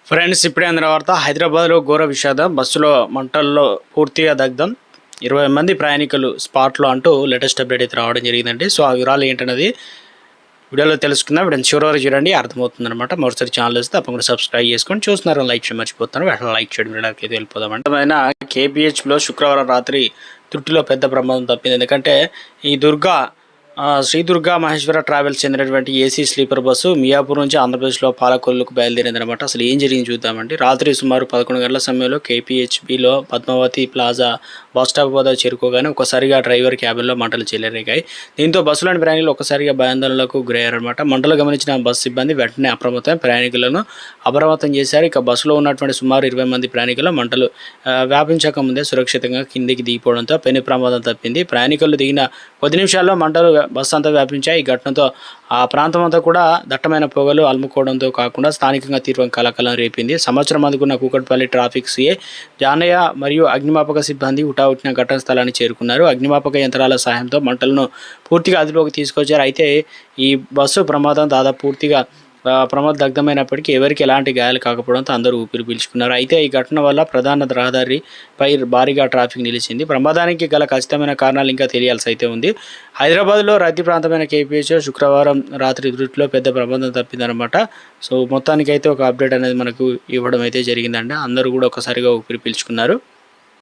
Friends, ఇప్పుడే అందిన వార్త. హైదరాబాద్లో ఘోర విషాదం. బస్సులో మంటల్లో పూర్తిగా దగ్ధం. 20 మంది ప్రయాణికులు స్పాట్లో అంటూ లేటెస్ట్ అప్డేట్ అయితే రావడం జరిగిందండి. సో ఆ వివరాలు ఏంటన్నది వీడియోలో తెలుసుకుందాం. వీడియో చివరి వరకు చూడండి, అర్థమవుతుంది అనమాట. మరోసారి ఛానల్ వస్తే తప్పకుండా సబ్స్క్రైబ్ చేసుకొని చూస్తున్నారు, లైక్ చేయడం మర్చిపోతున్నారు. వెంటనే లైక్ చేయడం వీడియోకి అయితే వెళ్ళిపోదామంటే కేపీహెచ్లో శుక్రవారం రాత్రి త్రుటిలో పెద్ద ప్రమాదం తప్పింది. ఎందుకంటే ఈ శ్రీ దుర్గా మహేశ్వర ట్రావెల్స్ చెందినటువంటి ఏసీ స్లీపర్ బస్సు మియాపూర్ నుంచి ఆంధ్రప్రదేశ్లో పాలకొల్లుకు బయలుదేరిందనమాట. అసలు ఏం జరిగింది చూద్దామండి. రాత్రి సుమారు 11 గంటల సమయంలో కేపీహెచ్బిలో పద్మావతి ప్లాజా బస్ స్టాప్ వద్ద చేరుకోగానే ఒకసారిగా డ్రైవర్ క్యాబిన్లో మంటలు చెలరేగాయి. దీంతో బస్సులోని ప్రయాణికులు ఒక్కసారిగా భయాందోళనలకు గురయ్యారనమాట. మంటలు గమనించిన బస్సు సిబ్బంది వెంటనే ప్రయాణికులను అప్రమత్తం చేశారు. ఇక బస్సులో ఉన్నటువంటి సుమారు 20 మంది ప్రయాణికులు మంటలు వ్యాపించక ముందే సురక్షితంగా కిందికి దిగిపోవడంతో పెను ప్రమాదం తప్పింది. ప్రయాణికులు దిగిన కొద్ది నిమిషాల్లో మంటలు బస్సు అంతా వ్యాపించాయి. ఈ ఘటనతో ఆ ప్రాంతం అంతా కూడా దట్టమైన పొగలు అలుముకోవడంతో కాకుండా స్థానికంగా తీవ్ర కలకలం రేపింది. సమాచారం అందుకున్న కూకట్పల్లి ట్రాఫిక్ సిఐ జానయ్య మరియు అగ్నిమాపక సిబ్బంది హుటాహుటిన ఘటనా స్థలాన్ని చేరుకున్నారు. అగ్నిమాపక యంత్రాల సహాయంతో మంటలను పూర్తిగా అదుపులోకి తీసుకొచ్చారు. అయితే ఈ బస్సు ప్రమాదం దాదాపు పూర్తిగా ప్రమాదగ్ధమైనప్పటికీ ఎవరికి ఎలాంటి గాయాలు కాకపోవడంతో అందరూ ఊపిరి పీల్చుకున్నారు. అయితే ఈ ఘటన వల్ల ప్రధాన రహదారిపై భారీగా ట్రాఫిక్ నిలిచింది. ప్రమాదానికి గల ఖచ్చితమైన కారణాలు ఇంకా తెలియాల్సి అయితే ఉంది. హైదరాబాద్లో రద్దీ ప్రాంతమైన కేపీహెచ్లో శుక్రవారం రాత్రి త్రుటిలో పెద్ద ప్రమాదం తప్పిందనమాట. సో మొత్తానికైతే ఒక అప్డేట్ అనేది మనకు ఇవ్వడం అయితే జరిగిందండి. అందరూ కూడా ఒకసారిగా ఊపిరి పీల్చుకున్నారు.